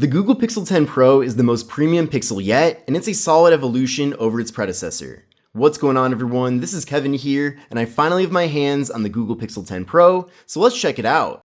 The Google Pixel 10 Pro is the most premium Pixel yet, and it's a solid evolution over its predecessor. What's going on, everyone? This is Kevin here, and I finally have my hands on the Google Pixel 10 Pro, so let's check it out.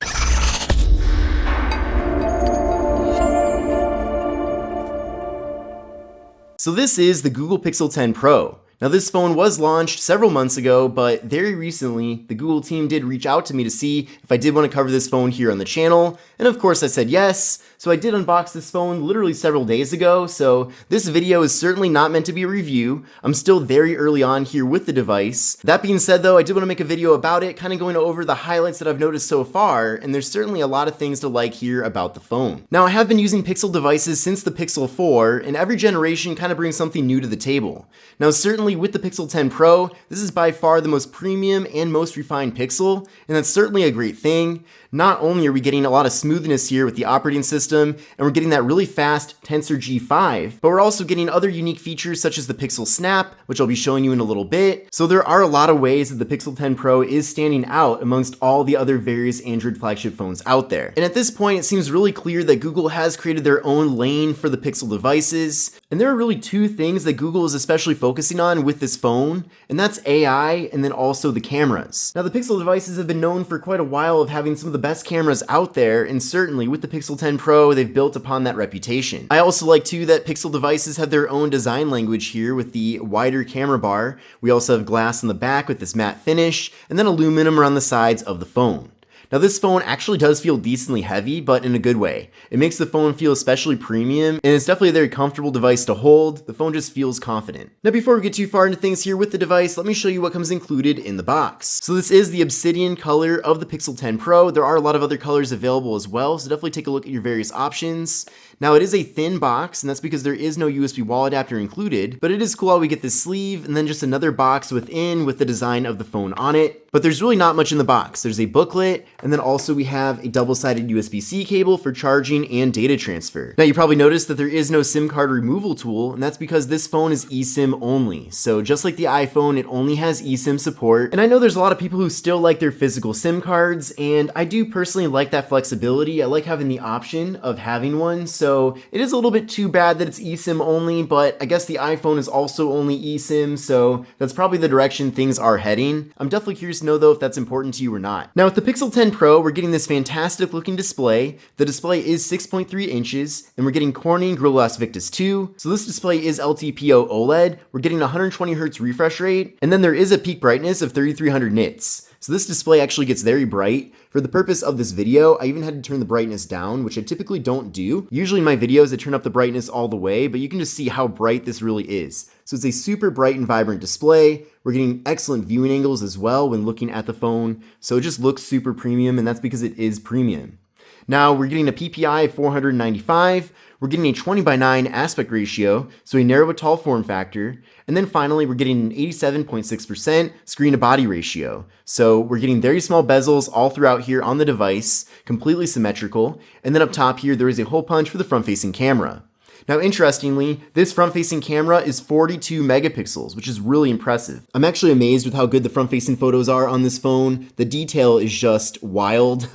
So this is the Google Pixel 10 Pro. Now this phone was launched several months ago, but very recently, the Google team did reach out to me to see if I did want to cover this phone here on the channel, and of course I said yes. So I did unbox this phone literally several days ago, so this video is certainly not meant to be a review. I'm still very early on here with the device. That being said though, I did want to make a video about it, kind of going over the highlights that I've noticed so far, and there's certainly a lot of things to like here about the phone. Now I have been using Pixel devices since the Pixel 4, and every generation kind of brings something new to the table. Now certainly with the Pixel 10 Pro, this is by far the most premium and most refined Pixel, and that's certainly a great thing. Not only are we getting a lot of smoothness here with the operating system, and we're getting that really fast Tensor G5, but we're also getting other unique features such as the Pixel Snap, which I'll be showing you in a little bit. So there are a lot of ways that the Pixel 10 Pro is standing out amongst all the other various Android flagship phones out there. And at this point, it seems really clear that Google has created their own lane for the Pixel devices. And there are really two things that Google is especially focusing on with this phone, and that's AI and then also the cameras. Now the Pixel devices have been known for quite a while of having some of the best cameras out there, and certainly with the Pixel 10 Pro, they've built upon that reputation. I also like too that Pixel devices have their own design language here with the wider camera bar. We also have glass on the back with this matte finish, and then aluminum around the sides of the phone. Now this phone actually does feel decently heavy, but in a good way. It makes the phone feel especially premium, and it's definitely a very comfortable device to hold. The phone just feels confident. Now before we get too far into things here with the device, let me show you what comes included in the box. So this is the obsidian color of the Pixel 10 Pro. There are a lot of other colors available as well, so definitely take a look at your various options. Now it is a thin box, and that's because there is no USB wall adapter included, but it is cool how we get this sleeve and then just another box within with the design of the phone on it. But there's really not much in the box. There's a booklet, and then also we have a double-sided USB-C cable for charging and data transfer. Now you probably noticed that there is no SIM card removal tool, and that's because this phone is eSIM only. So just like the iPhone, it only has eSIM support. And I know there's a lot of people who still like their physical SIM cards, and I do personally like that flexibility. I like having the option of having one, so it is a little bit too bad that it's eSIM only, but I guess the iPhone is also only eSIM, so that's probably the direction things are heading. I'm definitely curious to know though if that's important to you or not. Now with the Pixel 10 Pro, we're getting this fantastic looking display. The display is 6.3 inches, and we're getting Corning Gorilla Glass Victus 2. So this display is LTPO OLED. We're getting 120 Hz refresh rate, and then there is a peak brightness of 3300 nits. So this display actually gets very bright. For the purpose of this video, I even had to turn the brightness down, which I typically don't do. Usually in my videos, I turn up the brightness all the way, but you can just see how bright this really is. So it's a super bright and vibrant display. We're getting excellent viewing angles as well when looking at the phone. So it just looks super premium, and that's because it is premium. Now we're getting a PPI of 495, we're getting a 20:9 aspect ratio, so a narrow but tall form factor, and then finally we're getting an 87.6% screen to body ratio. So we're getting very small bezels all throughout here on the device, completely symmetrical, and then up top here there is a hole punch for the front facing camera. Now interestingly, this front-facing camera is 42 megapixels, which is really impressive. I'm actually amazed with how good the front-facing photos are on this phone. The detail is just wild.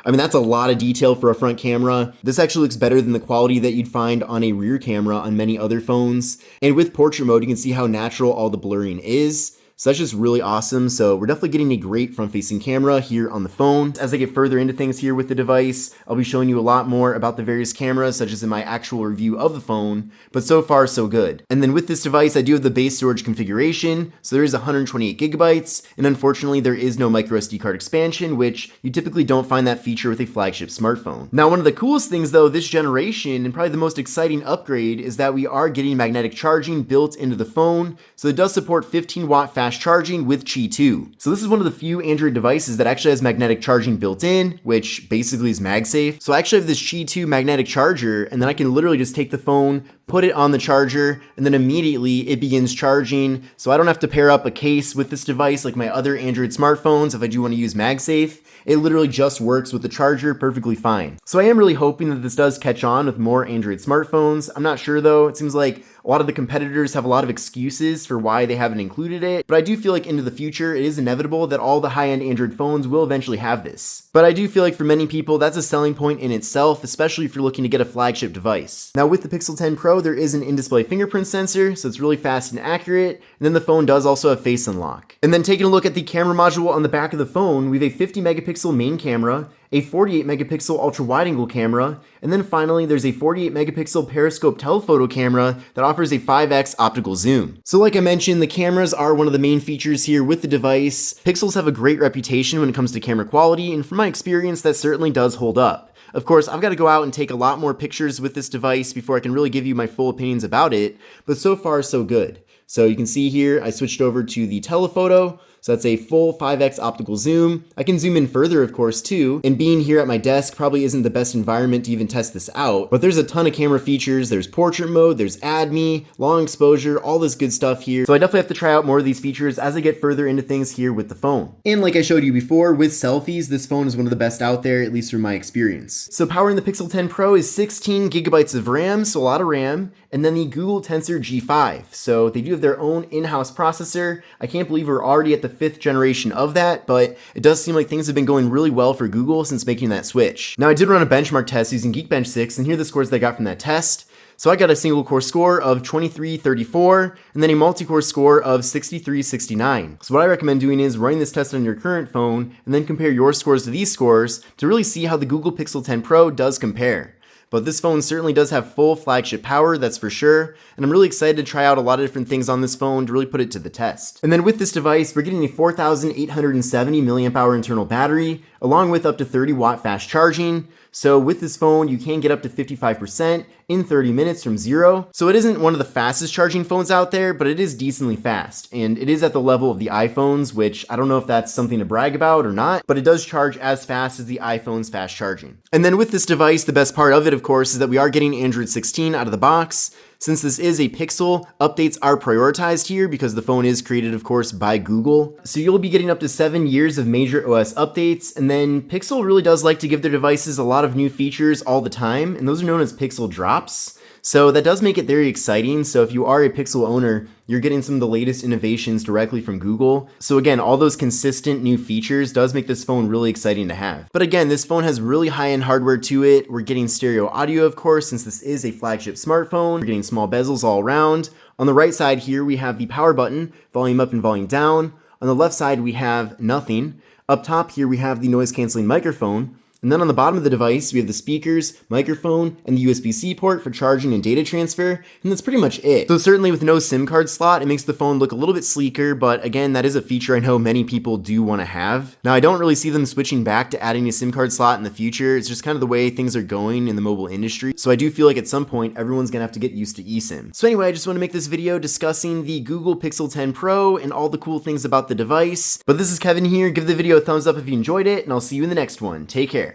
I mean, that's a lot of detail for a front camera. This actually looks better than the quality that you'd find on a rear camera on many other phones. And with portrait mode, you can see how natural all the blurring is. So that's just really awesome. So we're definitely getting a great front-facing camera here on the phone. As I get further into things here with the device, I'll be showing you a lot more about the various cameras, such as in my actual review of the phone, but so far so good. And then with this device, I do have the base storage configuration. So there is 128 gigabytes, and unfortunately there is no micro SD card expansion, which you typically don't find that feature with a flagship smartphone. Now, one of the coolest things though, this generation, and probably the most exciting upgrade, is that we are getting magnetic charging built into the phone. So it does support 15-watt fast charging with Qi 2. So this is one of the few Android devices that actually has magnetic charging built in, which basically is MagSafe. So I actually have this Qi 2 magnetic charger, and then I can literally just take the phone, put it on the charger, and then immediately it begins charging. So I don't have to pair up a case with this device like my other Android smartphones if I do want to use MagSafe. it literally just works with the charger perfectly fine. So I am really hoping that this does catch on with more Android smartphones. I'm not sure though. It seems like a lot of the competitors have a lot of excuses for why they haven't included it, but I do feel like into the future, it is inevitable that all the high-end Android phones will eventually have this. But I do feel like for many people, that's a selling point in itself, especially if you're looking to get a flagship device. Now with the Pixel 10 Pro, there is an in-display fingerprint sensor, so it's really fast and accurate, and then the phone does also have face unlock. And then taking a look at the camera module on the back of the phone, we have a 50 megapixel main camera, a 48 megapixel ultra wide angle camera, and then finally there's a 48 megapixel periscope telephoto camera that offers a 5x optical zoom. So like I mentioned, the cameras are one of the main features here with the device. Pixels have a great reputation when it comes to camera quality, and from my experience, that certainly does hold up. Of course, I've got to go out and take a lot more pictures with this device before I can really give you my full opinions about it, but so far so good. So you can see here, I switched over to the telephoto. So that's a full 5x optical zoom. I can zoom in further, of course, too. And being here at my desk probably isn't the best environment to even test this out, but there's a ton of camera features. There's portrait mode, there's add me, long exposure, all this good stuff here. So I definitely have to try out more of these features as I get further into things here with the phone. And like I showed you before, with selfies, this phone is one of the best out there, at least from my experience. So powering the Pixel 10 Pro is 16 gigabytes of RAM, so a lot of RAM, and then the Google Tensor G5. So they do have their own in-house processor. I can't believe we're already at the 5th generation of that, but it does seem like things have been going really well for Google since making that switch. Now I did run a benchmark test using Geekbench 6, and here are the scores that I got from that test. So I got a single core score of 2334 and then a multi-core score of 6369. So what I recommend doing is running this test on your current phone and then compare your scores to these scores to really see how the Google Pixel 10 Pro does compare. But this phone certainly does have full flagship power, that's for sure, and I'm really excited to try out a lot of different things on this phone to really put it to the test. And then with this device, we're getting a 4,870 milliamp hour internal battery, along with up to 30 watt fast charging. So with this phone, you can get up to 55% in 30 minutes from zero. So it isn't one of the fastest charging phones out there, but it is decently fast. And it is at the level of the iPhones, which I don't know if that's something to brag about or not, but it does charge as fast as the iPhone's fast charging. And then with this device, the best part of it, of course, is that we are getting Android 16 out of the box. Since this is a Pixel, updates are prioritized here because the phone is created, of course, by Google. So you'll be getting up to 7 years of major OS updates, and then Pixel really does like to give their devices a lot of new features all the time, and those are known as Pixel drops. So that does make it very exciting. So if you are a Pixel owner, you're getting some of the latest innovations directly from Google. So again, all those consistent new features does make this phone really exciting to have. But again, this phone has really high-end hardware to it. We're getting stereo audio, of course, since this is a flagship smartphone. We're getting small bezels all around. On the right side here, we have the power button, volume up and volume down. On the left side, we have nothing. Up top here, we have the noise-canceling microphone. And then on the bottom of the device, we have the speakers, microphone, and the USB-C port for charging and data transfer, and that's pretty much it. So certainly with no SIM card slot, it makes the phone look a little bit sleeker, but again, that is a feature I know many people do want to have. Now, I don't really see them switching back to adding a SIM card slot in the future. It's just kind of the way things are going in the mobile industry. So I do feel like at some point, everyone's gonna have to get used to eSIM. So anyway, I just want to make this video discussing the Google Pixel 10 Pro and all the cool things about the device. But this is Kevin here. Give the video a thumbs up if you enjoyed it, and I'll see you in the next one. Take care.